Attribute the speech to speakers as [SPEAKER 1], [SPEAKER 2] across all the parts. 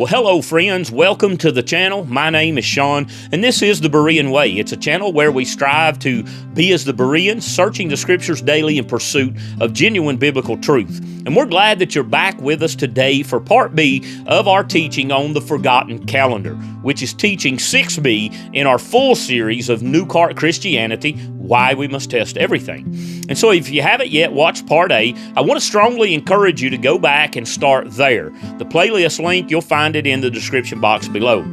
[SPEAKER 1] Well, hello friends, welcome to the channel. My name is Sean, and this is the Berean Way. It's a channel where we strive to be as the Bereans, searching the scriptures daily in pursuit of genuine biblical truth. And we're glad that you're back with us today for part B of our teaching on the forgotten calendar, which is teaching 6B in our full series of New Cart Christianity, Why We Must Test Everything. And so if you haven't yet watched part A, I want to strongly encourage you to go back and start there. The playlist link, you'll find it in the description box below.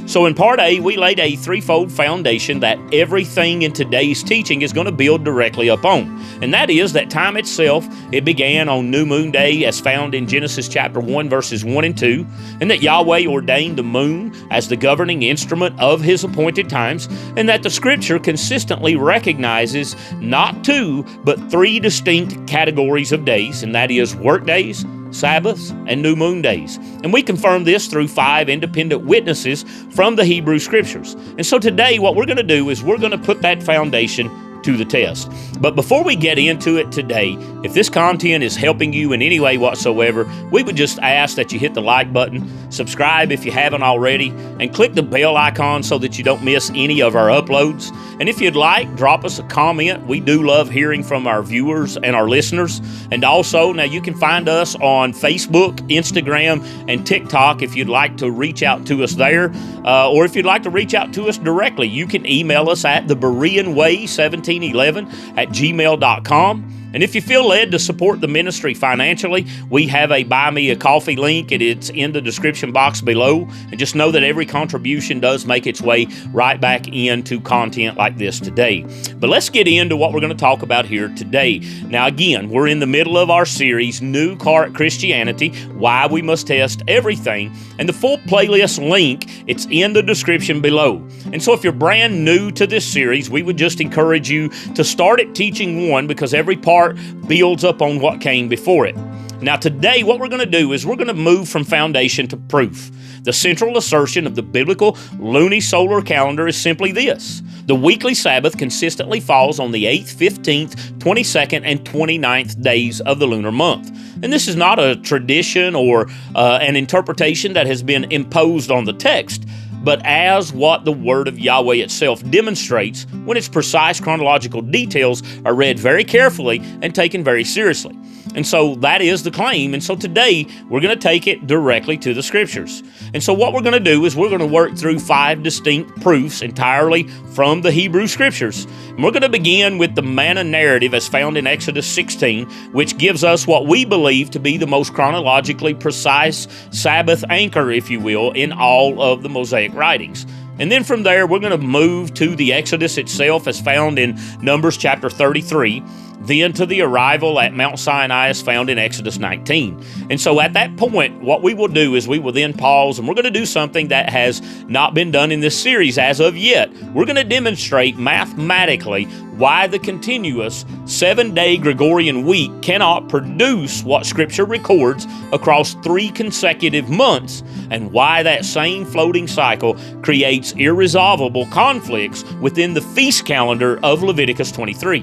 [SPEAKER 1] So in part A, we laid a threefold foundation that everything in today's teaching is going to build directly upon. And that is that time itself, it began on New Moon Day as found in Genesis chapter 1, verses 1 and 2, and that Yahweh ordained the moon as the governing instrument of His appointed times, and that the Scripture consistently recognizes not two, but three distinct categories of days, and that is workdays, Sabbaths, and new moon days. And we confirm this through 5 independent witnesses from the Hebrew Scriptures. And so today what we're going to do is we're going to put that foundation to the test. But before we get into it today, if this content is helping you in any way whatsoever, we would just ask that you hit the like button, subscribe if you haven't already, and click the bell icon so that you don't miss any of our uploads. And if you'd like, drop us a comment. We do love hearing from our viewers and our listeners. And also, now you can find us on Facebook, Instagram, and TikTok if you'd like to reach out to us there. Or if you'd like to reach out to us directly, you can email us at thebereanway1711@gmail.com. And if you feel led to support the ministry financially, we have a Buy Me a Coffee link, and it's in the description box below. And just know that every contribution does make its way right back into content like this today. But let's get into what we're going to talk about here today. Now again, we're in the middle of our series, New Cart Christianity, Why We Must Test Everything. And the full playlist link, it's in the description below. And so if you're brand new to this series, we would just encourage you to start at teaching 1, because every part builds up on what came before it. Now today what we're going to do is we're going to move from foundation to proof. The central assertion of the biblical lunisolar calendar is simply this: the weekly Sabbath consistently falls on the 8th, 15th, 22nd, and 29th days of the lunar month. And this is not a tradition or an interpretation that has been imposed on the text, but as what the Word of Yahweh itself demonstrates when its precise chronological details are read very carefully and taken very seriously. And so that is the claim. And so today we're going to take it directly to the Scriptures. And so what we're going to do is we're going to work through 5 distinct proofs entirely from the Hebrew Scriptures. And we're going to begin with the Manna narrative as found in Exodus 16, which gives us what we believe to be the most chronologically precise Sabbath anchor, if you will, in all of the Mosaic writings. And then from there, we're going to move to the Exodus itself as found in Numbers chapter 33, then to the arrival at Mount Sinai as found in Exodus 19. And so at that point, what we will do is we will then pause, and we're going to do something that has not been done in this series as of yet. We're going to demonstrate mathematically why the continuous 7-day Gregorian week cannot produce what Scripture records across 3 consecutive months, and why that same floating cycle creates irresolvable conflicts within the feast calendar of Leviticus 23.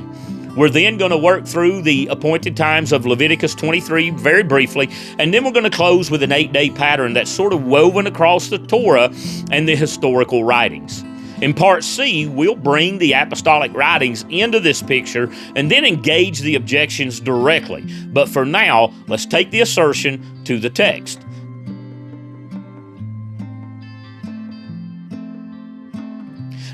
[SPEAKER 1] We're then going to work through the appointed times of Leviticus 23 very briefly, and then we're going to close with an 8-day pattern that's sort of woven across the Torah and the historical writings. In part C, we'll bring the apostolic writings into this picture and then engage the objections directly. But for now, let's take the assertion to the text.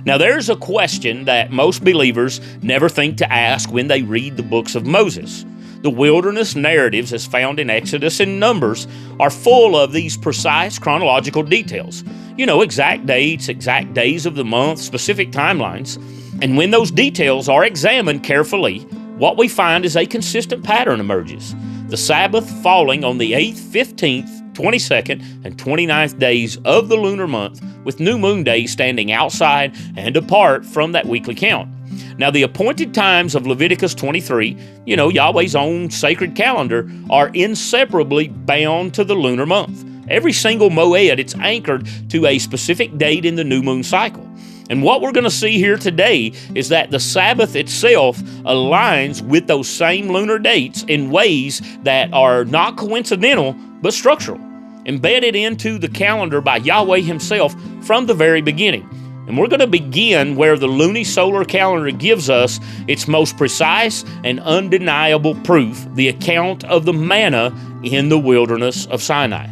[SPEAKER 1] Now, there's a question that most believers never think to ask when they read the books of Moses. The wilderness narratives, as found in Exodus and Numbers, are full of these precise chronological details. You know, exact dates, exact days of the month, specific timelines. And when those details are examined carefully, what we find is a consistent pattern emerges. The Sabbath falling on the 8th, 15th, 22nd, and 29th days of the lunar month, with new moon days standing outside and apart from that weekly count. Now, the appointed times of Leviticus 23, Yahweh's own sacred calendar, are inseparably bound to the lunar month. Every single moed, it's anchored to a specific date in the new moon cycle. And what we're going to see here today is that the Sabbath itself aligns with those same lunar dates in ways that are not coincidental, but structural. embedded into the calendar by Yahweh himself from the very beginning. And we're going to begin where the lunisolar calendar gives us its most precise and undeniable proof, the account of the manna in the wilderness of Sinai.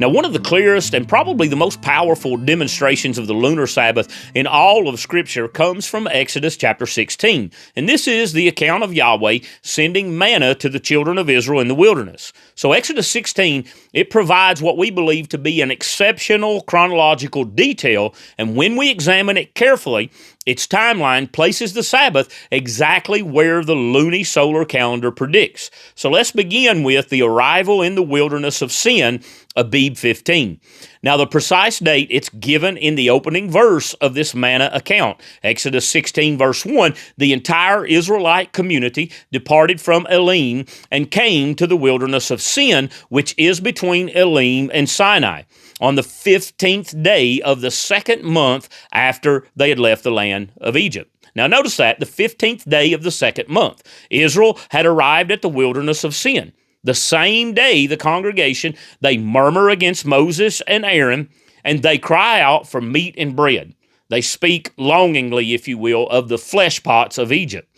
[SPEAKER 1] Now, one of the clearest and probably the most powerful demonstrations of the lunar Sabbath in all of Scripture comes from Exodus chapter 16. And this is the account of Yahweh sending manna to the children of Israel in the wilderness. So Exodus 16, it provides what we believe to be an exceptional chronological detail, and when we examine it carefully, its timeline places the Sabbath exactly where the lunisolar calendar predicts. So let's begin with the arrival in the wilderness of Sin, Abib 15. Now, the precise date, it's given in the opening verse of this manna account. Exodus 16, verse 1, the entire Israelite community departed from Elim and came to the wilderness of Sin, which is between Elim and Sinai, on the 15th day of the second month after they had left the land of Egypt. Now notice that, the 15th day of the second month, Israel had arrived at the wilderness of Sin. The same day, the congregation, they murmur against Moses and Aaron, and they cry out for meat and bread. They speak longingly, if you will, of the flesh pots of Egypt.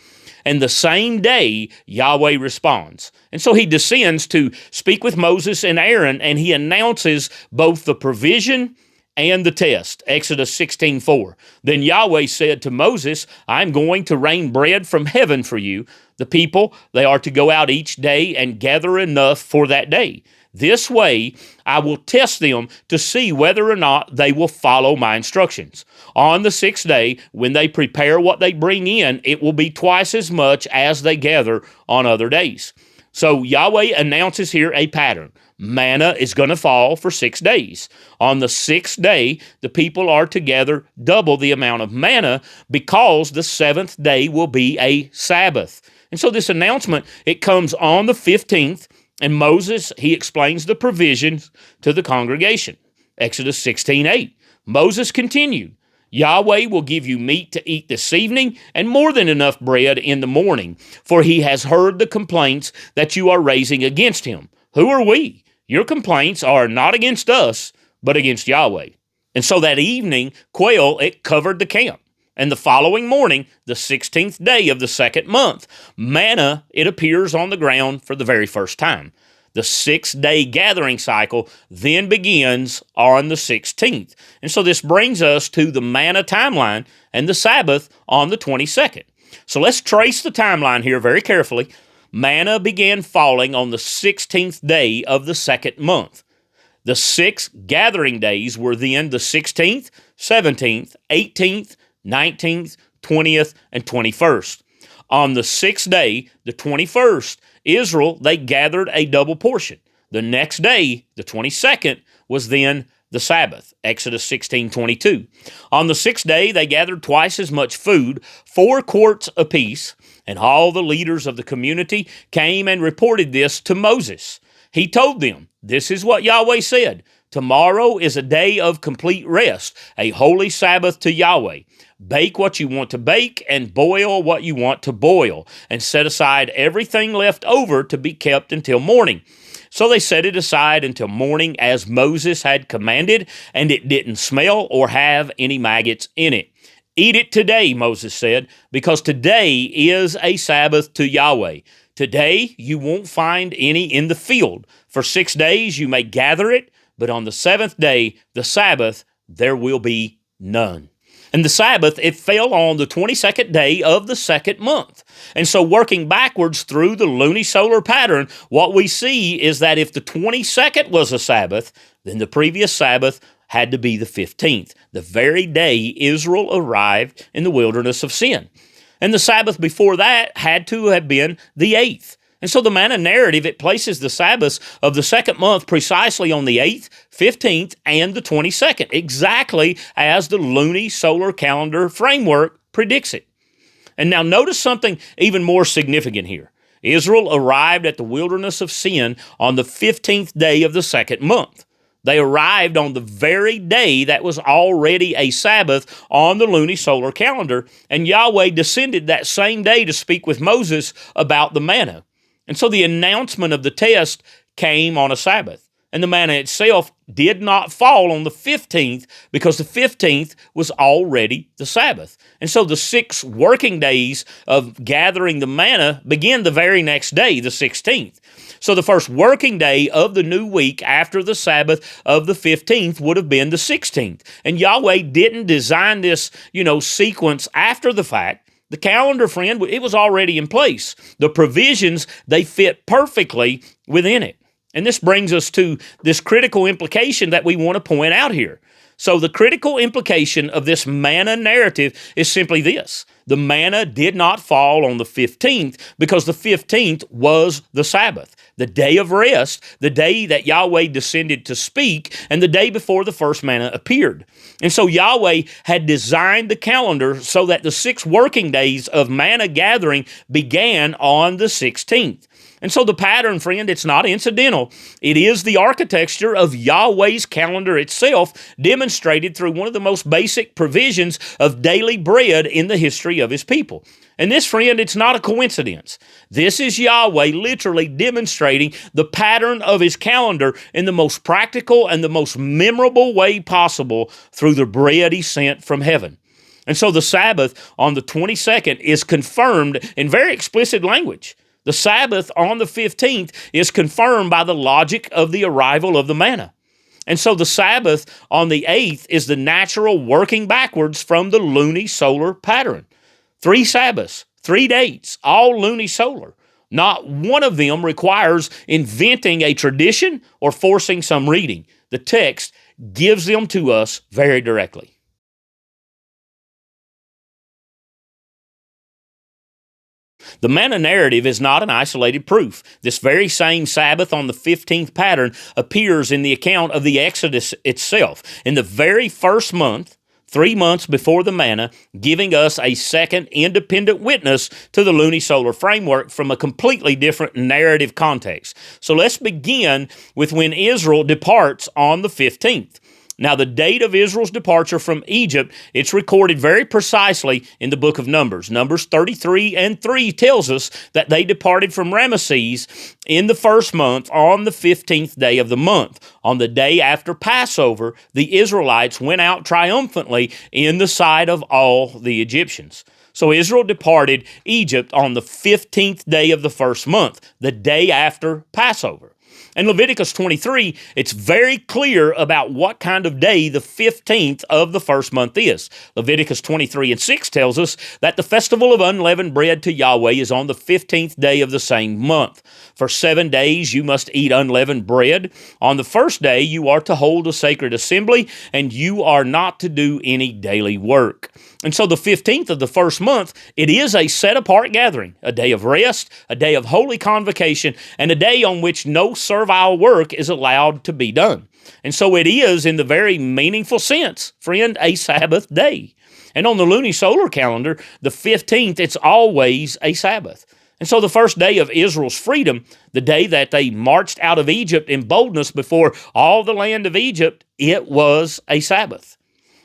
[SPEAKER 1] And the same day, Yahweh responds. And so he descends to speak with Moses and Aaron, and he announces both the provision and the test. Exodus 16:4. Then Yahweh said to Moses, I'm going to rain bread from heaven for you. The people, they are to go out each day and gather enough for that day. This way, I will test them to see whether or not they will follow my instructions. On the sixth day, when they prepare what they bring in, it will be twice as much as they gather on other days. So Yahweh announces here a pattern. Manna is going to fall for 6 days. On the sixth day, the people are to gather double the amount of manna because the seventh day will be a Sabbath. And so this announcement, it comes on the 15th, and Moses, he explains the provisions to the congregation. Exodus 16:8. Moses continued, Yahweh will give you meat to eat this evening and more than enough bread in the morning, for he has heard the complaints that you are raising against him. Who are we? Your complaints are not against us, but against Yahweh. And so that evening, quail, it covered the camp. And the following morning, the 16th day of the second month, manna, it appears on the ground for the very first time. The 6-day gathering cycle then begins on the 16th. And so this brings us to the manna timeline and the Sabbath on the 22nd. So let's trace the timeline here very carefully. Manna began falling on the 16th day of the second month. The 6 gathering days were then the 16th, 17th, 18th, 19th, 20th, and 21st. On the 6th day, the 21st, Israel, they gathered a double portion. The next day, the 22nd, was then the Sabbath, Exodus 16:22. On the 6th day, they gathered twice as much food, 4 quarts apiece, and all the leaders of the community came and reported this to Moses. He told them, this is what Yahweh said, tomorrow is a day of complete rest, a holy Sabbath to Yahweh. Bake what you want to bake and boil what you want to boil, and set aside everything left over to be kept until morning. So they set it aside until morning as Moses had commanded, and it didn't smell or have any maggots in it. Eat it today, Moses said, because today is a Sabbath to Yahweh. Today you won't find any in the field. For 6 days you may gather it, but on the 7th day, the Sabbath, there will be none. And the Sabbath, it fell on the 22nd day of the second month. And so working backwards through the lunisolar pattern, what we see is that if the 22nd was a Sabbath, then the previous Sabbath had to be the 15th, the very day Israel arrived in the wilderness of Sin. And the Sabbath before that had to have been the 8th. And so the manna narrative, it places the Sabbaths of the second month precisely on the 8th, 15th, and the 22nd, exactly as the lunisolar calendar framework predicts it. And now notice something even more significant here. Israel arrived at the wilderness of Sin on the 15th day of the second month. They arrived on the very day that was already a Sabbath on the lunisolar calendar, and Yahweh descended that same day to speak with Moses about the manna. And so the announcement of the test came on a Sabbath. And the manna itself did not fall on the 15th because the 15th was already the Sabbath. And so the 6 working days of gathering the manna begin the very next day, the 16th. So the first working day of the new week after the Sabbath of the 15th would have been the 16th. And Yahweh didn't design this, sequence after the fact. The calendar, friend, it was already in place. The provisions, they fit perfectly within it. And this brings us to this critical implication that we want to point out here. So the critical implication of this manna narrative is simply this. The manna did not fall on the 15th because the 15th was the Sabbath, the day of rest, the day that Yahweh descended to speak, and the day before the first manna appeared. And so Yahweh had designed the calendar so that the 6 working days of manna gathering began on the 16th. And so the pattern, friend, it's not incidental. It is the architecture of Yahweh's calendar itself, demonstrated through one of the most basic provisions of daily bread in the history of His people. And this, friend, it's not a coincidence. This is Yahweh literally demonstrating the pattern of His calendar in the most practical and the most memorable way possible through the bread He sent from heaven. And so the Sabbath on the 22nd is confirmed in very explicit language. The Sabbath on the 15th is confirmed by the logic of the arrival of the manna. And so the Sabbath on the 8th is the natural working backwards from the lunisolar pattern. 3 Sabbaths, 3 dates, all lunisolar. Not one of them requires inventing a tradition or forcing some reading. The text gives them to us very directly. The manna narrative is not an isolated proof. This very same Sabbath on the 15th pattern appears in the account of the Exodus itself. In the very first month, 3 months before the manna, giving us a second independent witness to the lunisolar framework from a completely different narrative context. So let's begin with when Israel departs on the 15th. Now, the date of Israel's departure from Egypt, it's recorded very precisely in the book of Numbers. Numbers 33:3 tells us that they departed from Ramesses in the first month on the 15th day of the month. On the day after Passover, the Israelites went out triumphantly in the sight of all the Egyptians. So Israel departed Egypt on the 15th day of the first month, the day after Passover. In Leviticus 23, it's very clear about what kind of day the 15th of the first month is. Leviticus 23:6 tells us that the festival of unleavened bread to Yahweh is on the 15th day of the same month. For 7 days you must eat unleavened bread. On the first day you are to hold a sacred assembly, and you are not to do any daily work. And so the 15th of the first month, it is a set-apart gathering, a day of rest, a day of holy convocation, and a day on which no servile work is allowed to be done. And so it is, in the very meaningful sense, friend, a Sabbath day. And on the lunisolar calendar, the 15th, it's always a Sabbath. And so the first day of Israel's freedom, the day that they marched out of Egypt in boldness before all the land of Egypt, it was a Sabbath.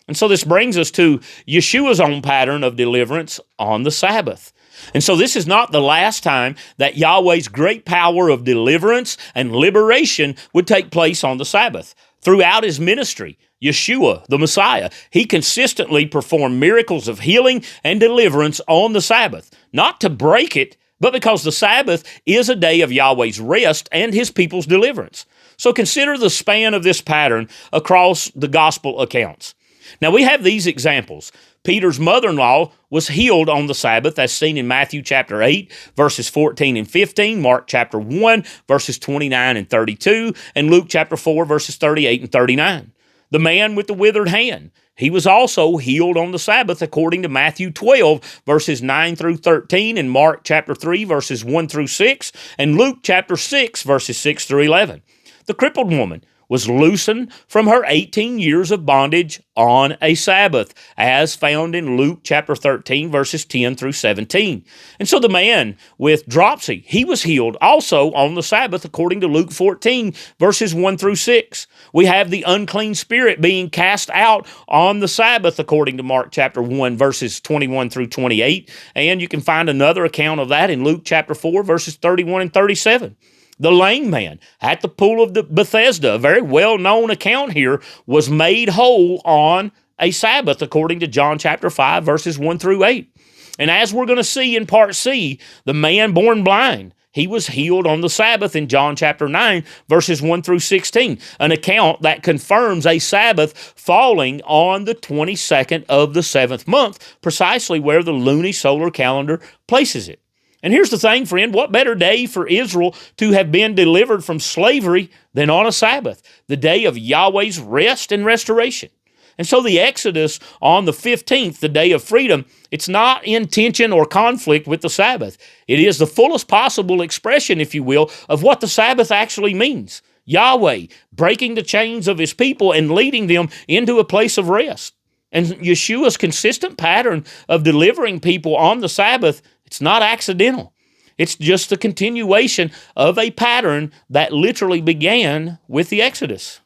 [SPEAKER 1] And so this brings us to Yeshua's own pattern of deliverance on the Sabbath. And so this is not the last time that Yahweh's great power of deliverance and liberation would take place on the Sabbath. Throughout His ministry, Yeshua, the Messiah, He consistently performed miracles of healing and deliverance on the Sabbath, not to break it, but because the Sabbath is a day of Yahweh's rest and His people's deliverance. So consider the span of this pattern across the gospel accounts. Now we have these examples. Peter's mother-in-law was healed on the Sabbath, as seen in Matthew chapter 8, verses 14 and 15, Mark chapter 1, verses 29 and 32, and Luke chapter 4, verses 38 and 39. The man with the withered hand, he was also healed on the Sabbath according to Matthew 12, verses 9 through 13, and Mark chapter 3, verses 1 through 6, and Luke chapter 6, verses 6 through 11. The crippled woman was loosened from her 18 years of bondage on a Sabbath, as found in Luke chapter 13, verses 10 through 17. And so the man with dropsy, he was healed also on the Sabbath, according to Luke 14, verses 1 through 6. We have the unclean spirit being cast out on the Sabbath, according to Mark chapter 1, verses 21 through 28. And you can find another account of that in Luke chapter 4, verses 31 and 37. The lame man at the pool of the Bethesda, a very well-known account here, was made whole on a Sabbath, according to John chapter 5, verses 1 through 8. And as we're going to see in part C, the man born blind, he was healed on the Sabbath in John chapter 9, verses 1 through 16, an account that confirms a Sabbath falling on the 22nd of the 7th month, precisely where the lunisolar calendar places it. And here's the thing, friend, what better day for Israel to have been delivered from slavery than on a Sabbath, the day of Yahweh's rest and restoration? And so the Exodus on the 15th, the day of freedom, it's not in tension or conflict with the Sabbath. It is the fullest possible expression, if you will, of what the Sabbath actually means. Yahweh breaking the chains of his people and leading them into a place of rest. And Yeshua's consistent pattern of delivering people on the Sabbath, it's not accidental. It's just the continuation of a pattern that literally began with the Exodus.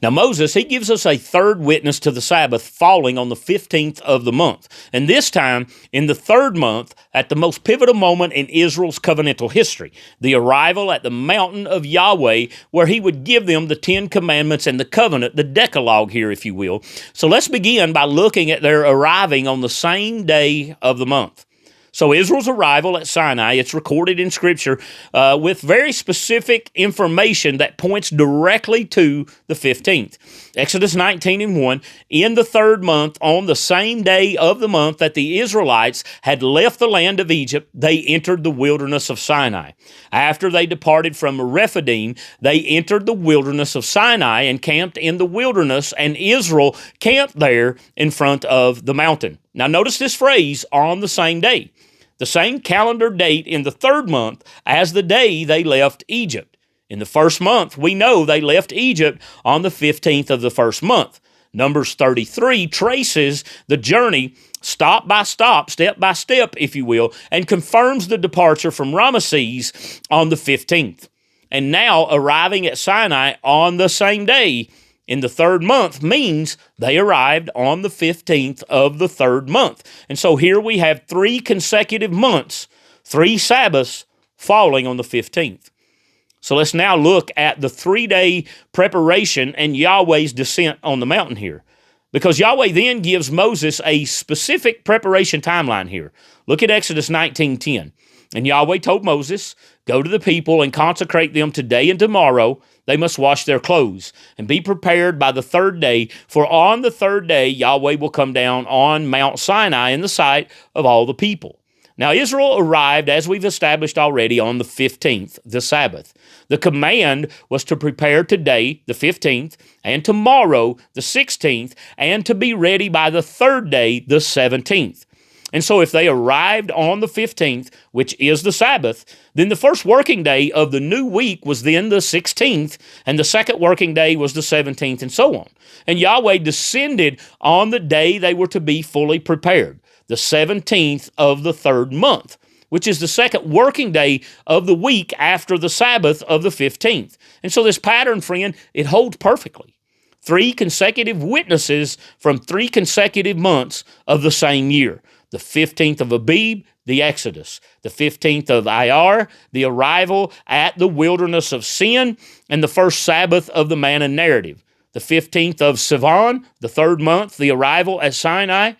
[SPEAKER 1] Now Moses, he gives us a third witness to the Sabbath falling on the 15th of the month. And this time, in the third month, at the most pivotal moment in Israel's covenantal history, the arrival at the mountain of Yahweh, where he would give them the 10 commandments and the covenant, the Decalogue here, if you will. So let's begin by looking at their arriving on the same day of the month. So Israel's arrival at Sinai, it's recorded in Scripture with very specific information that points directly to the 15th. Exodus 19 and 1, in the third month, on the same day of the month that the Israelites had left the land of Egypt, they entered the wilderness of Sinai. After they departed from Rephidim, they entered the wilderness of Sinai and camped in the wilderness, and Israel camped there in front of the mountain. Now notice this phrase, on the same day. The same calendar date in the third month as the day they left Egypt. In the first month, we know they left Egypt on the 15th of the first month. Numbers 33 traces the journey stop by stop, step by step, if you will, and confirms the departure from Ramesses on the 15th. And now arriving at Sinai on the same day in the third month means they arrived on the 15th of the third month. And so here we have 3 consecutive months, 3 Sabbaths falling on the 15th. So let's now look at the 3-day preparation and Yahweh's descent on the mountain here. Because Yahweh then gives Moses a specific preparation timeline here. Look at Exodus 19:10. And Yahweh told Moses, "Go to the people and consecrate them today and tomorrow. They must wash their clothes and be prepared by the third day, for on the third day Yahweh will come down on Mount Sinai in the sight of all the people." Now Israel arrived, as we've established already, on the 15th, the Sabbath. The command was to prepare today, the 15th, and tomorrow, the 16th, and to be ready by the third day, the 17th. And so if they arrived on the 15th, which is the Sabbath, then the first working day of the new week was then the 16th, and the second working day was the 17th, and so on. And Yahweh descended on the day they were to be fully prepared, the 17th of the third month, which is the second working day of the week after the Sabbath of the 15th. And so this pattern, friend, it holds perfectly. 3 consecutive witnesses from 3 consecutive months of the same year. The 15th of Abib, the Exodus. The 15th of Iyar, the arrival at the wilderness of Sin, and the first Sabbath of the Manna narrative. The 15th of Sivan, the third month, the arrival at Sinai.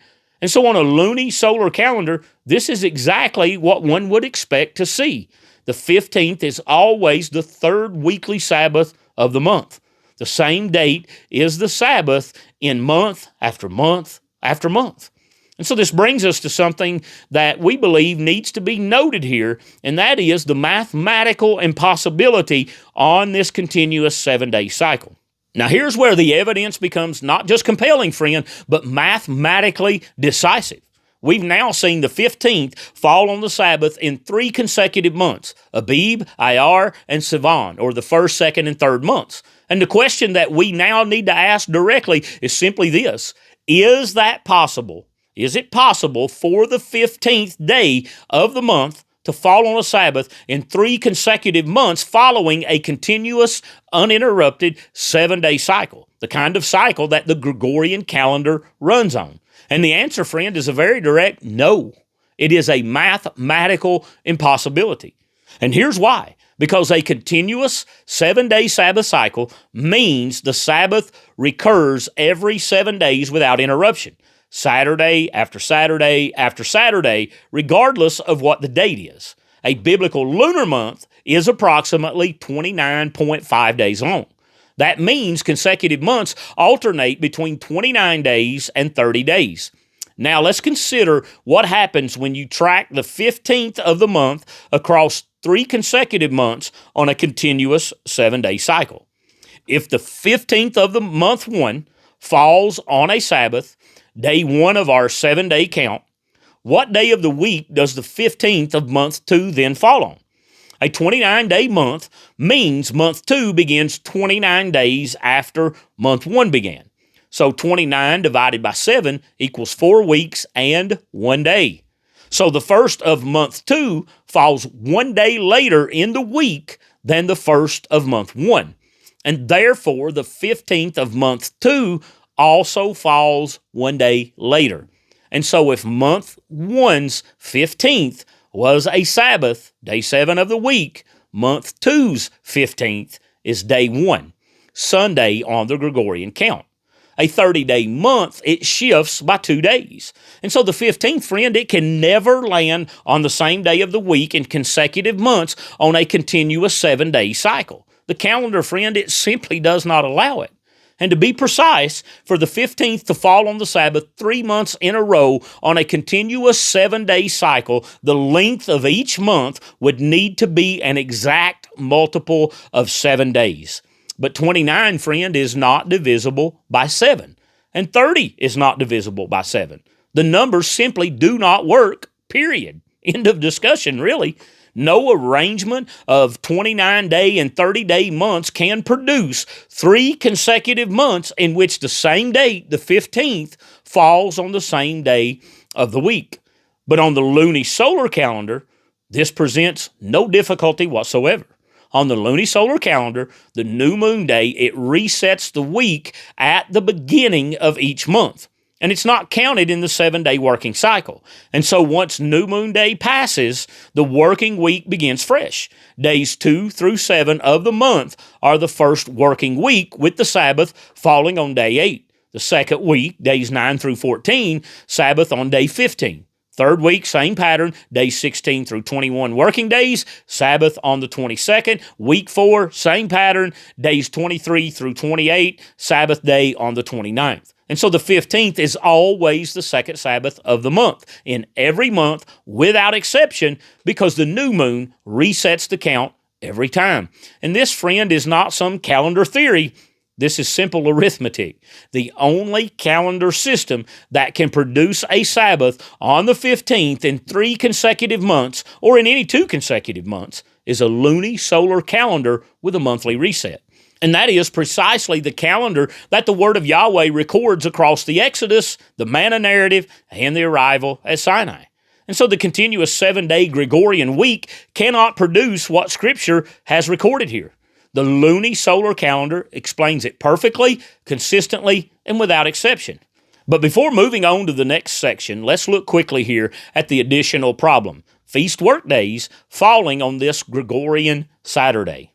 [SPEAKER 1] And so on a lunisolar calendar, this is exactly what one would expect to see. The 15th is always the third weekly Sabbath of the month. The same date is the Sabbath in month after month after month. And so this brings us to something that we believe needs to be noted here, and that is the mathematical impossibility on this continuous 7-day cycle. Now here's where the evidence becomes not just compelling, friend, but mathematically decisive. We've now seen the 15th fall on the Sabbath in 3 consecutive months, Abib, Iyar, and Sivan, or the first, second, and third months. And the question that we now need to ask directly is simply this: is that possible? Is it possible for the 15th day of the month to fall on a Sabbath in 3 consecutive months following a continuous, uninterrupted 7-day cycle, the kind of cycle that the Gregorian calendar runs on? And the answer, friend, is a very direct no. It is a mathematical impossibility. And here's why. Because a continuous 7-day Sabbath cycle means the Sabbath recurs every 7 days without interruption, Saturday after Saturday after Saturday, regardless of what the date is. A biblical lunar month is approximately 29.5 days long. That means consecutive months alternate between 29 days and 30 days. Now let's consider what happens when you track the 15th of the month across 3 consecutive months on a continuous 7-day cycle. If the 15th of the month 1 falls on a Sabbath, day 1 of our 7-day count, what day of the week does the 15th of month 2 then fall on? A 29-day month means month 2 begins 29 days after month 1 began. So 29 divided by 7 equals 4 weeks and 1 day. So the first of month 2 falls 1 day later in the week than the first of month 1. And therefore, the 15th of month 2 also falls 1 day later. And so if month 1's 15th was a Sabbath, day 7 of the week, month 2's 15th is day 1, Sunday on the Gregorian count. A 30-day month, it shifts by 2 days. And so the 15th, friend, it can never land on the same day of the week in consecutive months on a continuous 7-day cycle. The calendar, friend, it simply does not allow it. And to be precise, for the 15th to fall on the Sabbath 3 months in a row on a continuous 7-day cycle, the length of each month would need to be an exact multiple of 7 days. But 29, friend, is not divisible by 7. And 30 is not divisible by 7. The numbers simply do not work, period. End of discussion, really. No arrangement of 29-day and 30-day months can produce 3 consecutive months in which the same date, the 15th, falls on the same day of the week. But on the lunisolar calendar, this presents no difficulty whatsoever. On the lunisolar calendar, the new moon day, it resets the week at the beginning of each month. And it's not counted in the 7-day working cycle. And so once new moon day passes, the working week begins fresh. Days 2 through 7 of the month are the first working week, with the Sabbath falling on day 8. The second week, days 9 through 14, Sabbath on day 15. Third week, same pattern, days 16 through 21 working days, Sabbath on the 22nd. Week 4, same pattern, days 23 through 28, Sabbath day on the 29th. And so the 15th is always the second Sabbath of the month, in every month without exception, because the new moon resets the count every time. And this, friend, is not some calendar theory. This is simple arithmetic. The only calendar system that can produce a Sabbath on the 15th in 3 consecutive months, or in any 2 consecutive months, is a lunisolar calendar with a monthly reset. And that is precisely the calendar that the Word of Yahweh records across the Exodus, the Manna narrative, and the arrival at Sinai. And so the continuous 7-day Gregorian week cannot produce what Scripture has recorded here. The lunisolar calendar explains it perfectly, consistently, and without exception. But before moving on to the next section, let's look quickly here at the additional problem: feast workdays falling on this Gregorian Saturday.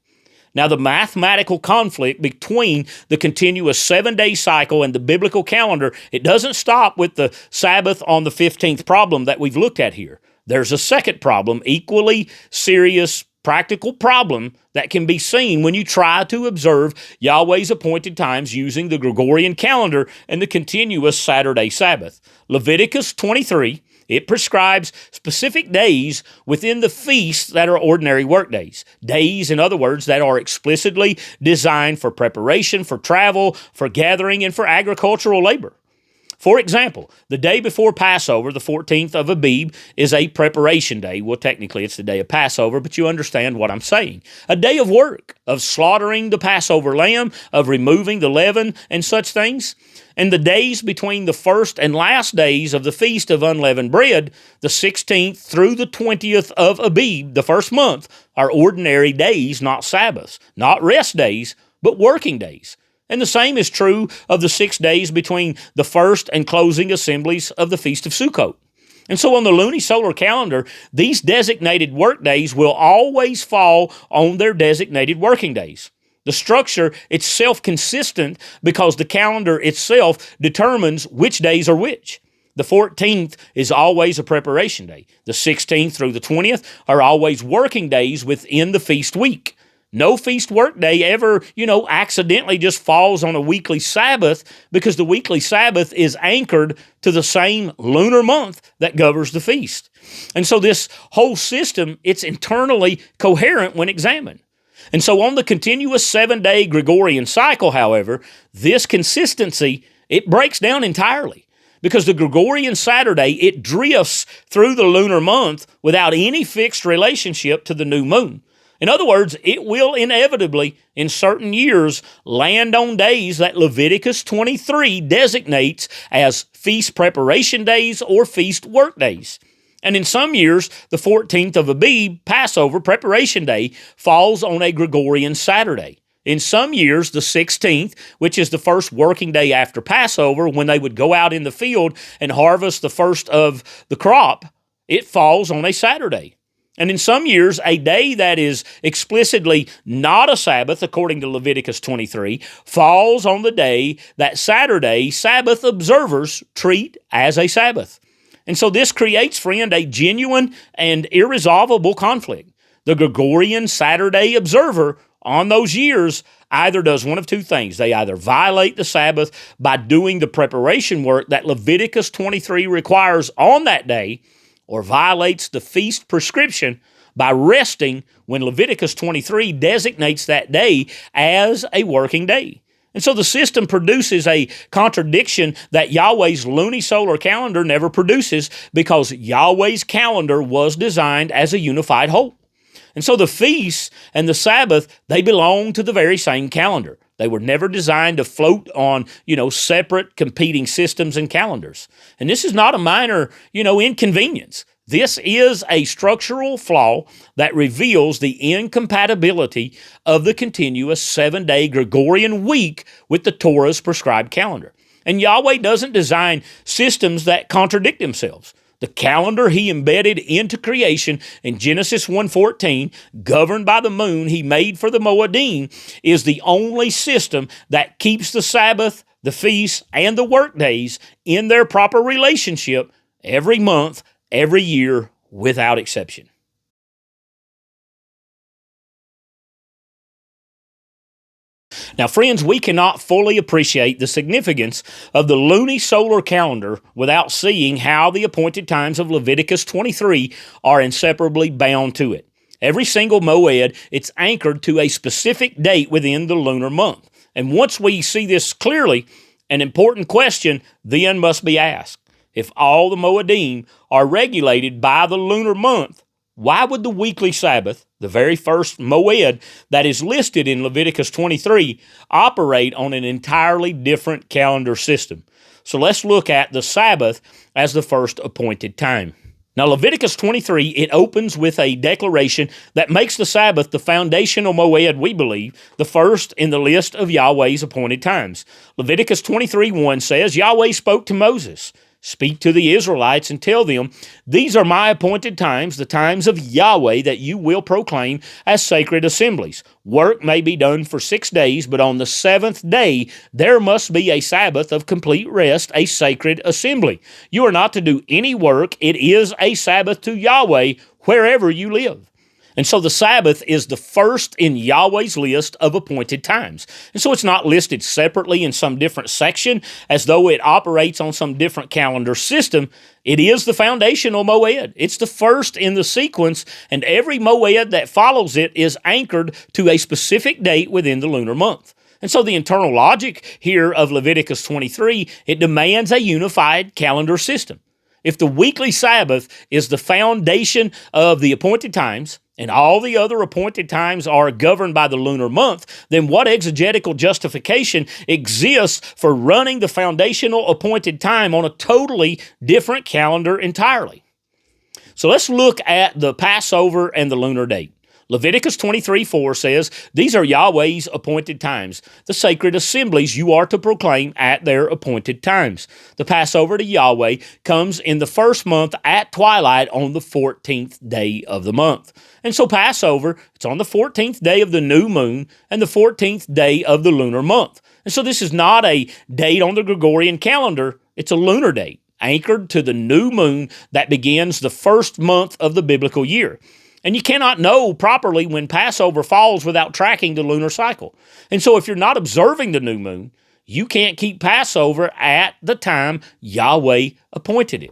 [SPEAKER 1] Now, the mathematical conflict between the continuous 7-day cycle and the biblical calendar, it doesn't stop with the Sabbath on the 15th problem that we've looked at here. There's a second problem, equally serious, practical problem that can be seen when you try to observe Yahweh's appointed times using the Gregorian calendar and the continuous Saturday Sabbath. Leviticus 23, it prescribes specific days within the feasts that are ordinary workdays. Days, in other words, that are explicitly designed for preparation, for travel, for gathering, and for agricultural labor. For example, the day before Passover, the 14th of Abib, is a preparation day. Well, technically it's the day of Passover, but you understand what I'm saying. A day of work, of slaughtering the Passover lamb, of removing the leaven and such things. And the days between the first and last days of the Feast of Unleavened Bread, the 16th through the 20th of Abib, the first month, are ordinary days, not Sabbaths, not rest days, but working days. And the same is true of the 6 days between the first and closing assemblies of the Feast of Sukkot. And so on the lunisolar calendar, these designated work days will always fall on their designated working days. The structure, it's self-consistent because the calendar itself determines which days are which. The 14th is always a preparation day. The 16th through the 20th are always working days within the feast week. No feast work day ever, accidentally just falls on a weekly Sabbath because the weekly Sabbath is anchored to the same lunar month that governs the feast. And so this whole system, it's internally coherent when examined. And so on the continuous 7-day Gregorian cycle, however, this consistency, it breaks down entirely because the Gregorian Saturday, it drifts through the lunar month without any fixed relationship to the new moon. In other words, it will inevitably, in certain years, land on days that Leviticus 23 designates as feast preparation days or feast work days. And in some years, the 14th of Abib, Passover preparation day, falls on a Gregorian Saturday. In some years, the 16th, which is the first working day after Passover, when they would go out in the field and harvest the first of the crop, it falls on a Saturday. And in some years, a day that is explicitly not a Sabbath, according to Leviticus 23, falls on the day that Saturday Sabbath observers treat as a Sabbath. And so this creates, friend, a genuine and irresolvable conflict. The Gregorian Saturday observer on those years either does one of two things. They either violate the Sabbath by doing the preparation work that Leviticus 23 requires on that day, or violates the feast prescription by resting when Leviticus 23 designates that day as a working day. And so the system produces a contradiction that Yahweh's lunisolar calendar never produces because Yahweh's calendar was designed as a unified whole. And so the feasts and the Sabbath, they belong to the very same calendar. They were never designed to float on, separate competing systems and calendars. And this is not a minor, inconvenience. This is a structural flaw that reveals the incompatibility of the continuous 7-day Gregorian week with the Torah's prescribed calendar. And Yahweh doesn't design systems that contradict themselves. The calendar he embedded into creation in Genesis 1:14, governed by the moon he made for the Moedim, is the only system that keeps the Sabbath, the feasts, and the workdays in their proper relationship every month, every year, without exception. Now, friends, we cannot fully appreciate the significance of the lunisolar calendar without seeing how the appointed times of Leviticus 23 are inseparably bound to it. Every single moed, it's anchored to a specific date within the lunar month. And once we see this clearly, an important question then must be asked. If all the moedim are regulated by the lunar month, why would the weekly Sabbath, the very first moed that is listed in Leviticus 23, operate on an entirely different calendar system? So let's look at the Sabbath as the first appointed time. Now, Leviticus 23, it opens with a declaration that makes the Sabbath the foundational moed, we believe, the first in the list of Yahweh's appointed times. Leviticus 23:1 says, Yahweh spoke to Moses, "Speak to the Israelites and tell them, these are my appointed times, the times of Yahweh that you will proclaim as sacred assemblies. Work may be done for 6 days, but on the 7th day there must be a Sabbath of complete rest, a sacred assembly. You are not to do any work. It is a Sabbath to Yahweh wherever you live." And so the Sabbath is the first in Yahweh's list of appointed times. And so it's not listed separately in some different section as though it operates on some different calendar system. It is the foundational moed. It's the first in the sequence, and every moed that follows it is anchored to a specific date within the lunar month. And so the internal logic here of Leviticus 23, it demands a unified calendar system. If the weekly Sabbath is the foundation of the appointed times, and all the other appointed times are governed by the lunar month, then what exegetical justification exists for running the foundational appointed time on a totally different calendar entirely? So let's look at the Passover and the lunar date. Leviticus 23:4 says, "These are Yahweh's appointed times, the sacred assemblies you are to proclaim at their appointed times." The Passover to Yahweh comes in the first month at twilight on the 14th day of the month. And so Passover, it's on the 14th day of the new moon and the 14th day of the lunar month. And so this is not a date on the Gregorian calendar, it's a lunar date, anchored to the new moon that begins the first month of the biblical year. And you cannot know properly when Passover falls without tracking the lunar cycle. And so if you're not observing the new moon, you can't keep Passover at the time Yahweh appointed it.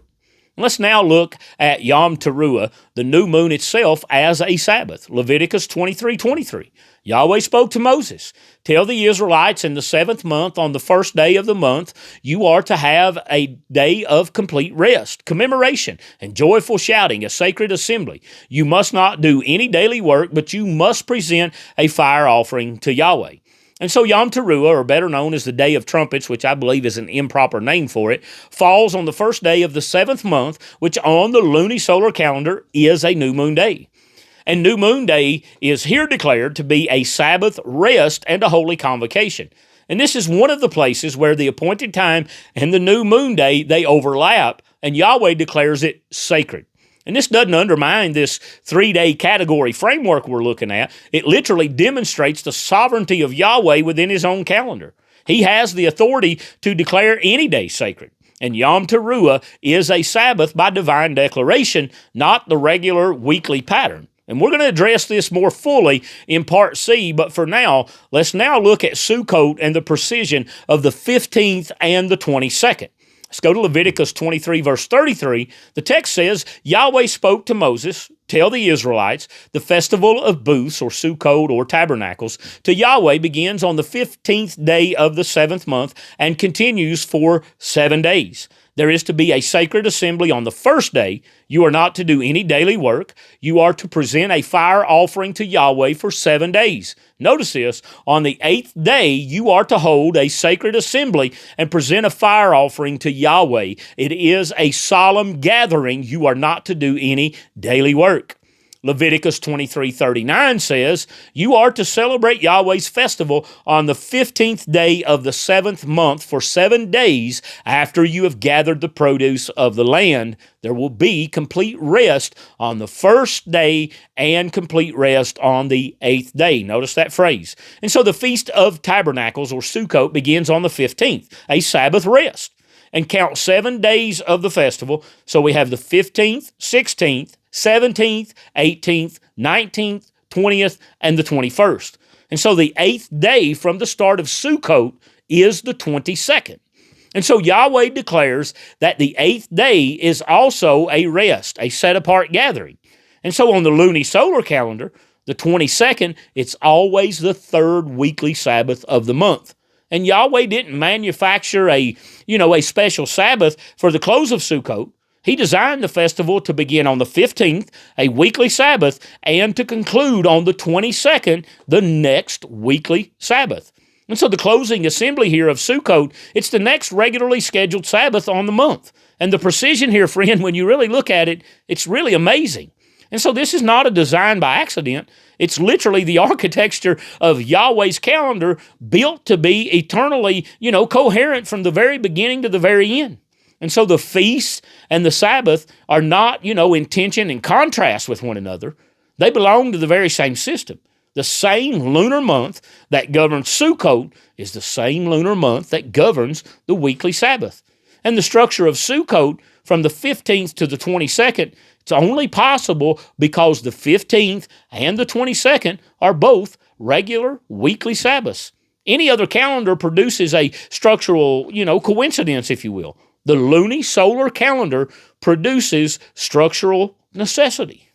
[SPEAKER 1] Let's now look at Yom Teruah, the new moon itself, as a Sabbath. Leviticus 23:23. Yahweh spoke to Moses, "Tell the Israelites in the 7th month, on the first day of the month, you are to have a day of complete rest, commemoration, and joyful shouting, a sacred assembly. You must not do any daily work, but you must present a fire offering to Yahweh." And so Yom Teruah, or better known as the Day of Trumpets, which I believe is an improper name for it, falls on the first day of the 7th month, which on the lunisolar calendar is a new moon day. And New Moon Day is here declared to be a Sabbath rest and a holy convocation. And this is one of the places where the appointed time and the New Moon Day, they overlap, and Yahweh declares it sacred. And this doesn't undermine this 3-day category framework we're looking at. It literally demonstrates the sovereignty of Yahweh within his own calendar. He has the authority to declare any day sacred. And Yom Teruah is a Sabbath by divine declaration, not the regular weekly pattern. And we're going to address this more fully in Part C, but for now, let's now look at Sukkot and the precision of the 15th and the 22nd. Let's go to Leviticus 23, verse 33. The text says, Yahweh spoke to Moses, "Tell the Israelites, the festival of booths," or Sukkot, or tabernacles, to Yahweh begins on the 15th day of the 7th month and continues for 7 days. There is to be a sacred assembly on the first day. You are not to do any daily work. You are to present a fire offering to Yahweh for 7 days. Notice this, on the 8th day, you are to hold a sacred assembly and present a fire offering to Yahweh. It is a solemn gathering. You are not to do any daily work. Leviticus 23:39 says, "You are to celebrate Yahweh's festival on the 15th day of the 7th month for 7 days after you have gathered the produce of the land. There will be complete rest on the first day and complete rest on the 8th day." Notice that phrase. And so the Feast of Tabernacles, or Sukkot, begins on the 15th, a Sabbath rest, and count 7 days of the festival. So we have the 15th, 16th, 17th, 18th, 19th, 20th, and the 21st. And so the 8th day from the start of Sukkot is the 22nd. And so Yahweh declares that the 8th day is also a rest, a set-apart gathering. And so on the lunisolar calendar, the 22nd, it's always the 3rd weekly Sabbath of the month. And Yahweh didn't manufacture a special Sabbath for the close of Sukkot. He designed the festival to begin on the 15th, a weekly Sabbath, and to conclude on the 22nd, the next weekly Sabbath. And so the closing assembly here of Sukkot, it's the next regularly scheduled Sabbath on the month. And the precision here, friend, when you really look at it, it's really amazing. And so this is not a design by accident. It's literally the architecture of Yahweh's calendar built to be eternally, coherent from the very beginning to the very end. And so the feast and the Sabbath are not, in tension and contrast with one another. They belong to the very same system. The same lunar month that governs Sukkot is the same lunar month that governs the weekly Sabbath. And the structure of Sukkot from the 15th to the 22nd, it's only possible because the 15th and the 22nd are both regular weekly Sabbaths. Any other calendar produces a structural, coincidence, if you will. The lunisolar calendar produces structural necessity.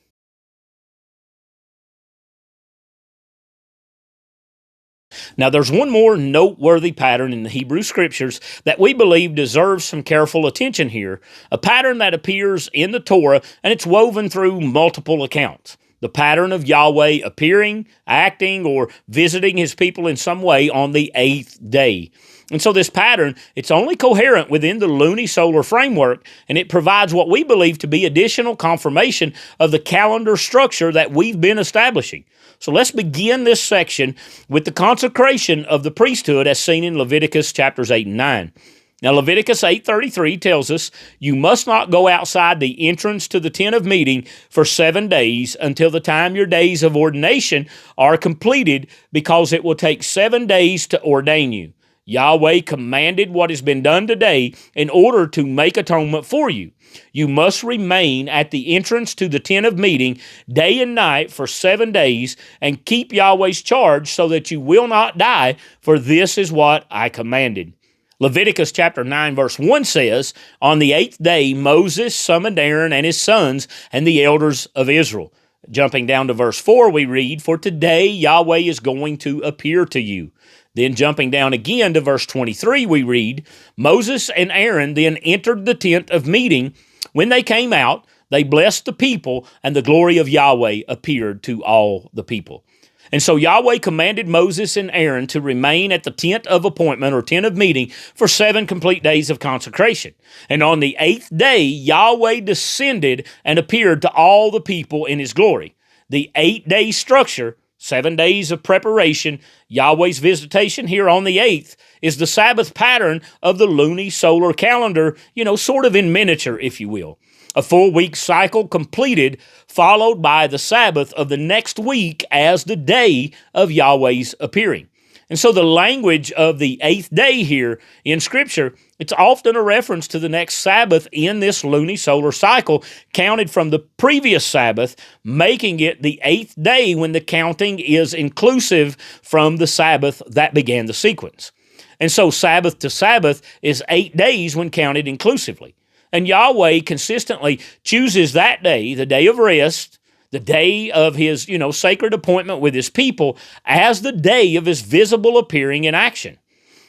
[SPEAKER 1] Now, there's one more noteworthy pattern in the Hebrew Scriptures that we believe deserves some careful attention here, a pattern that appears in the Torah, and it's woven through multiple accounts. The pattern of Yahweh appearing, acting, or visiting His people in some way on the 8th day. And so this pattern, it's only coherent within the lunisolar framework, and it provides what we believe to be additional confirmation of the calendar structure that we've been establishing. So let's begin this section with the consecration of the priesthood as seen in Leviticus chapters 8 and 9. Now, Leviticus 8:33 tells us, "You must not go outside the entrance to the tent of meeting for 7 days until the time your days of ordination are completed, because it will take 7 days to ordain you. Yahweh commanded what has been done today in order to make atonement for you. You must remain at the entrance to the tent of meeting day and night for 7 days and keep Yahweh's charge so that you will not die, for this is what I commanded." Leviticus chapter 9 verse 1 says, "On the 8th day Moses summoned Aaron and his sons and the elders of Israel." Jumping down to verse 4, we read, "For today Yahweh is going to appear to you." Then jumping down again to verse 23, we read, "Moses and Aaron then entered the tent of meeting. When they came out, they blessed the people, and the glory of Yahweh appeared to all the people." And so Yahweh commanded Moses and Aaron to remain at the tent of appointment or tent of meeting for 7 complete days of consecration. And on the 8th day, Yahweh descended and appeared to all the people in His glory. The 8-day structure, 7 days of preparation, Yahweh's visitation here on the 8th, is the Sabbath pattern of the lunisolar calendar, sort of in miniature, if you will. A full week cycle completed, followed by the Sabbath of the next week as the day of Yahweh's appearing. And so the language of the 8th day here in Scripture, it's often a reference to the next Sabbath in this lunisolar cycle, counted from the previous Sabbath, making it the 8th day when the counting is inclusive from the Sabbath that began the sequence. And so Sabbath to Sabbath is 8 days when counted inclusively. And Yahweh consistently chooses that day, the day of rest, the day of His, sacred appointment with His people, as the day of His visible appearing in action.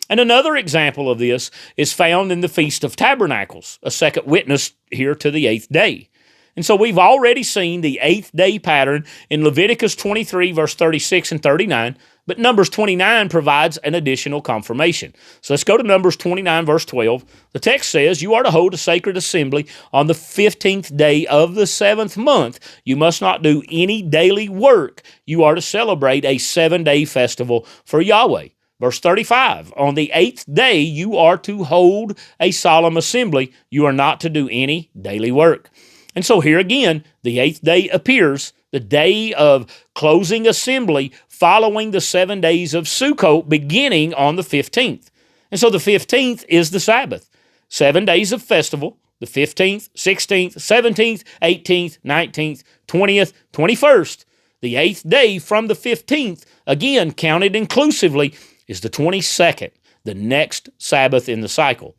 [SPEAKER 1] And another example of this is found in the Feast of Tabernacles, a second witness here to the 8th day. And so we've already seen the 8th day pattern in Leviticus 23, verse 36 and 39, but Numbers 29 provides an additional confirmation. So let's go to Numbers 29, verse 12. The text says, "You are to hold a sacred assembly on the 15th day of the 7th month. You must not do any daily work. You are to celebrate a 7-day festival for Yahweh." Verse 35, "On the 8th day you are to hold a solemn assembly. You are not to do any daily work." And so here again, the 8th day appears, the day of closing assembly following the 7 days of Sukkot beginning on the 15th. And so the 15th is the Sabbath. 7 days of festival, the 15th, 16th, 17th, 18th, 19th, 20th, 21st. The 8th day from the 15th, again counted inclusively, is the 22nd, the next Sabbath in the cycle.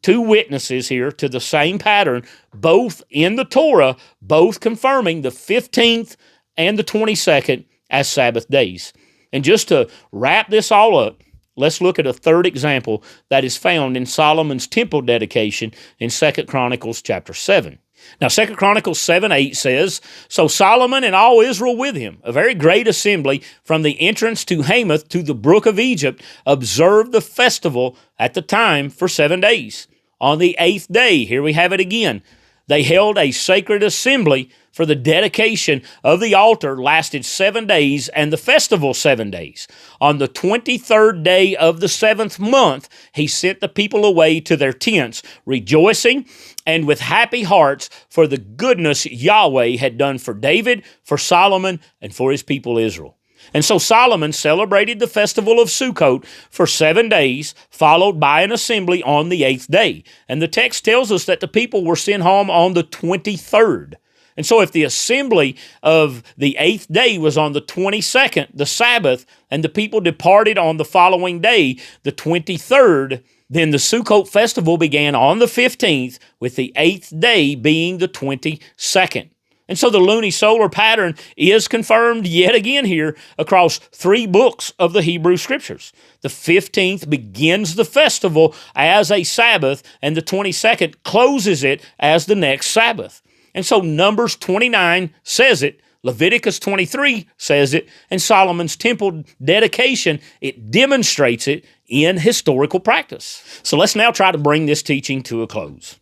[SPEAKER 1] 2 witnesses here to the same pattern, both in the Torah, both confirming the 15th and the 22nd as Sabbath days. And just to wrap this all up, let's look at a third example that is found in Solomon's temple dedication in 2 Chronicles chapter 7. Now, 2 Chronicles 7:8 says, "So Solomon and all Israel with him, a very great assembly, from the entrance to Hamath to the brook of Egypt, observed the festival at the time for 7 days. On the 8th day," here we have it again, "they held a sacred assembly, for the dedication of the altar lasted 7 days, and the festival 7 days. On the 23rd day of the 7th month, he sent the people away to their tents, rejoicing and with happy hearts for the goodness Yahweh had done for David, for Solomon, and for his people Israel." And so Solomon celebrated the festival of Sukkot for 7 days, followed by an assembly on the 8th day. And the text tells us that the people were sent home on the 23rd. And so if the assembly of the 8th day was on the 22nd, the Sabbath, and the people departed on the following day, the 23rd, then the Sukkot festival began on the 15th, with the 8th day being the 22nd. And so the lunisolar pattern is confirmed yet again here across 3 books of the Hebrew Scriptures. The 15th begins the festival as a Sabbath, and the 22nd closes it as the next Sabbath. And so Numbers 29 says it, Leviticus 23 says it, and Solomon's temple dedication, it demonstrates it in historical practice. So let's now try to bring this teaching to a close.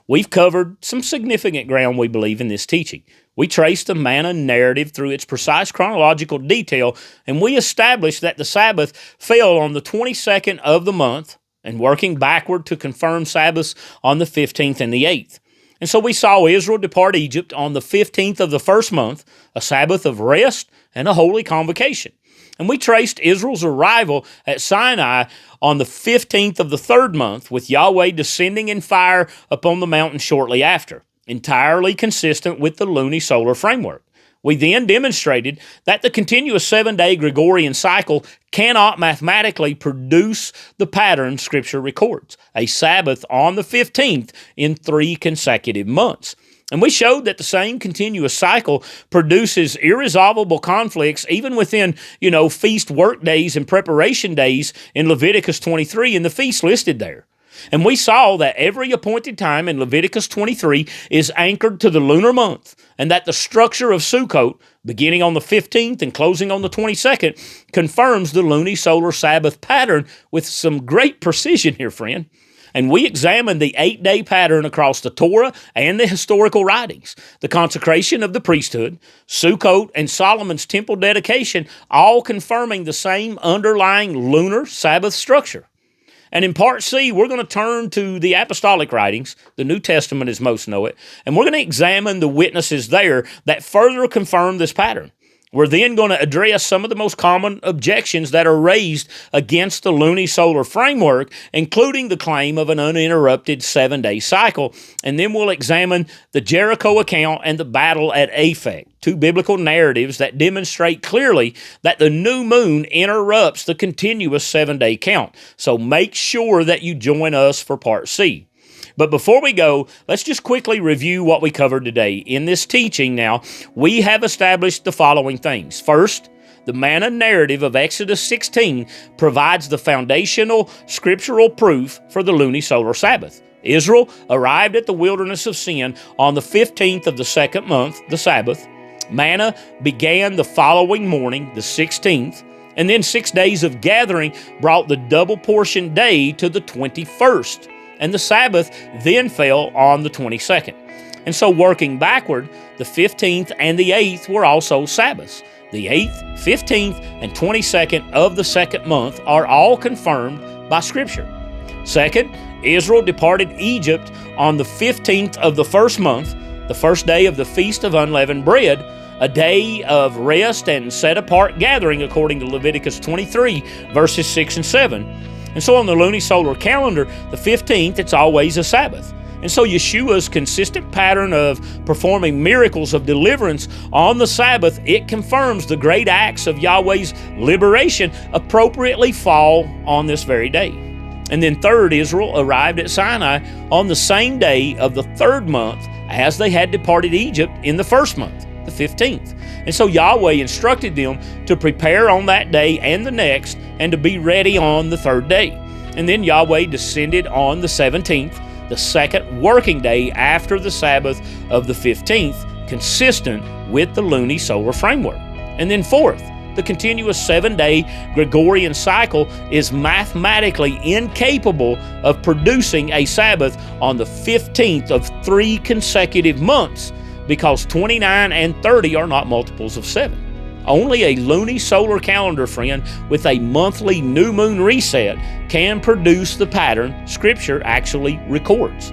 [SPEAKER 1] We've covered some significant ground, we believe, in this teaching. We traced the manna narrative through its precise chronological detail, and we established that the Sabbath fell on the 22nd of the month, and working backward to confirm Sabbaths on the 15th and the 8th. And so we saw Israel depart Egypt on the 15th of the first month, a Sabbath of rest and a holy convocation. And we traced Israel's arrival at Sinai on the 15th of the third month, with Yahweh descending in fire upon the mountain shortly after, entirely consistent with the lunisolar framework. We then demonstrated that the continuous 7-day Gregorian cycle cannot mathematically produce the pattern Scripture records, a Sabbath on the 15th in 3 consecutive months. And we showed that the same continuous cycle produces irresolvable conflicts even within, feast workdays and preparation days in Leviticus 23 and the feast listed there. And we saw that every appointed time in Leviticus 23 is anchored to the lunar month, and that the structure of Sukkot, beginning on the 15th and closing on the 22nd, confirms the lunisolar Sabbath pattern with some great precision here, friend. And we examined the 8-day pattern across the Torah and the historical writings, the consecration of the priesthood, Sukkot, and Solomon's temple dedication, all confirming the same underlying lunar Sabbath structure. And in Part C, we're going to turn to the apostolic writings, the New Testament as most know it, and we're going to examine the witnesses there that further confirm this pattern. We're then going to address some of the most common objections that are raised against the lunisolar framework, including the claim of an uninterrupted 7-day cycle. And then we'll examine the Jericho account and the battle at Aphek, 2 biblical narratives that demonstrate clearly that the new moon interrupts the continuous 7-day count. So make sure that you join us for Part C. But before we go, let's just quickly review what we covered today. In this teaching now, we have established the following things. First, the manna narrative of Exodus 16 provides the foundational scriptural proof for the lunisolar Sabbath. Israel arrived at the wilderness of Sin on the 15th of the second month, the Sabbath. Manna began the following morning, the 16th, and then 6 days of gathering brought the double portion day to the 21st. And the Sabbath then fell on the 22nd. And so working backward, the 15th and the 8th were also Sabbaths. The 8th, 15th, and 22nd of the second month are all confirmed by Scripture. Second, Israel departed Egypt on the 15th of the first month, the first day of the Feast of Unleavened Bread, a day of rest and set-apart gathering according to Leviticus 23, verses 6 and 7. And so on the lunisolar calendar, the 15th, it's always a Sabbath. And so Yeshua's consistent pattern of performing miracles of deliverance on the Sabbath, it confirms the great acts of Yahweh's liberation appropriately fall on this very day. And then third, Israel arrived at Sinai on the same day of the third month as they had departed Egypt in the first month, the 15th. And so Yahweh instructed them to prepare on that day and the next, and to be ready on the third day. And then Yahweh descended on the 17th, the second working day after the Sabbath of the 15th, consistent with the lunisolar framework. And then fourth, the continuous 7-day Gregorian cycle is mathematically incapable of producing a Sabbath on the 15th of 3 consecutive months, because 29 and 30 are not multiples of 7. Only a lunisolar calendar, friend, with a monthly new moon reset can produce the pattern Scripture actually records.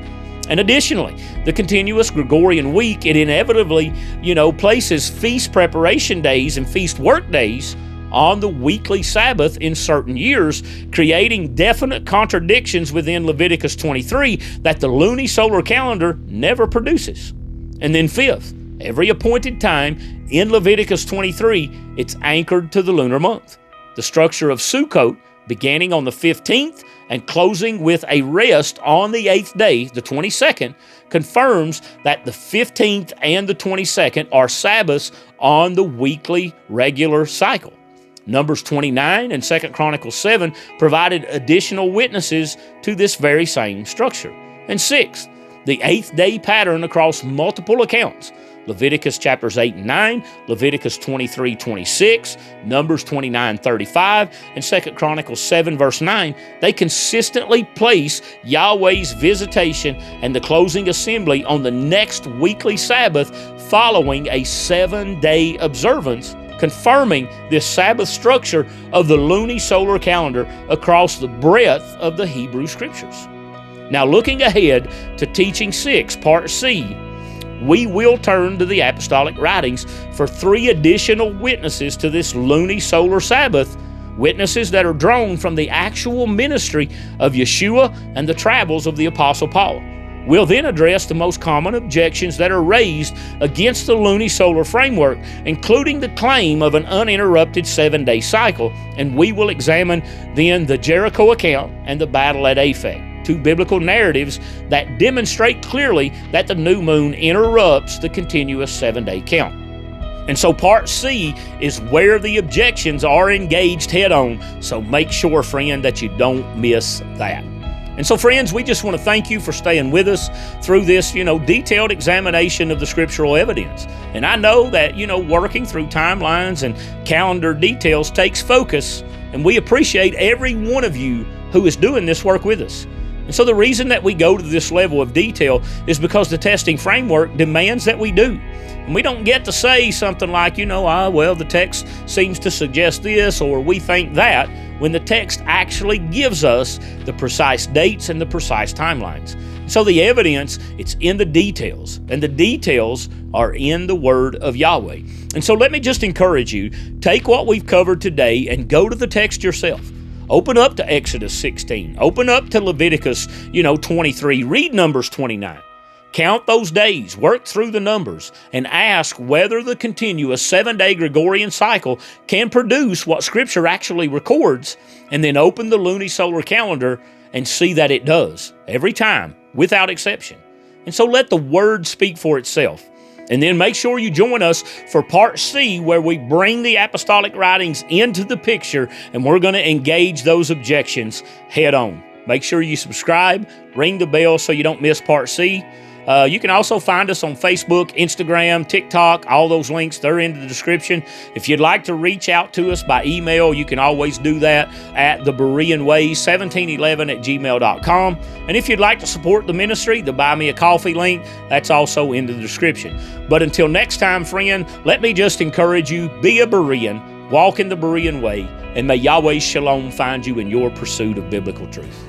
[SPEAKER 1] And additionally, the continuous Gregorian week, it inevitably, places feast preparation days and feast work days on the weekly Sabbath in certain years, creating definite contradictions within Leviticus 23 that the lunisolar calendar never produces. And then fifth, every appointed time in Leviticus 23, it's anchored to the lunar month. The structure of Sukkot, beginning on the 15th and closing with a rest on the 8th day, the 22nd, confirms that the 15th and the 22nd are Sabbaths on the weekly regular cycle. Numbers 29 and 2 Chronicles 7 provided additional witnesses to this very same structure. And sixth, the 8th day pattern across multiple accounts, Leviticus chapters 8 and 9, Leviticus 23:26, Numbers 29:35, and 2 Chronicles 7 verse 9, they consistently place Yahweh's visitation and the closing assembly on the next weekly Sabbath following a 7-day observance, confirming this Sabbath structure of the lunisolar calendar across the breadth of the Hebrew Scriptures. Now, looking ahead to Teaching 6, Part C, we will turn to the apostolic writings for 3 additional witnesses to this lunisolar Sabbath, witnesses that are drawn from the actual ministry of Yeshua and the travels of the Apostle Paul. We'll then address the most common objections that are raised against the lunisolar framework, including the claim of an uninterrupted 7-day cycle, and we will examine then the Jericho account and the battle at Aphek, 2 biblical narratives that demonstrate clearly that the new moon interrupts the continuous 7-day count. And so Part C is where the objections are engaged head-on, so make sure, friend, that you don't miss that. And so, friends, we just want to thank you for staying with us through this, detailed examination of the scriptural evidence. And I know that, working through timelines and calendar details takes focus, and we appreciate every one of you who is doing this work with us. And so the reason that we go to this level of detail is because the testing framework demands that we do. And we don't get to say something like, the text seems to suggest this, or we think that, when the text actually gives us the precise dates and the precise timelines. So the evidence, it's in the details, and the details are in the Word of Yahweh. And so let me just encourage you, take what we've covered today and go to the text yourself. Open up to Exodus 16. Open up to Leviticus, 23. Read Numbers 29. Count those days, work through the numbers, and ask whether the continuous 7-day Gregorian cycle can produce what Scripture actually records, and then open the lunisolar calendar and see that it does, every time, without exception. And so let the Word speak for itself. And then make sure you join us for Part C, where we bring the apostolic writings into the picture, and we're going to engage those objections head on. Make sure you subscribe, ring the bell so you don't miss Part C. You can also find us on Facebook, Instagram, TikTok, all those links, they're in the description. If you'd like to reach out to us by email, you can always do that at the Berean Way 1711@gmail.com. And if you'd like to support the ministry, the Buy Me a Coffee link, that's also in the description. But until next time, friend, let me just encourage you, be a Berean, walk in the Berean way, and may Yahweh's shalom find you in your pursuit of biblical truth.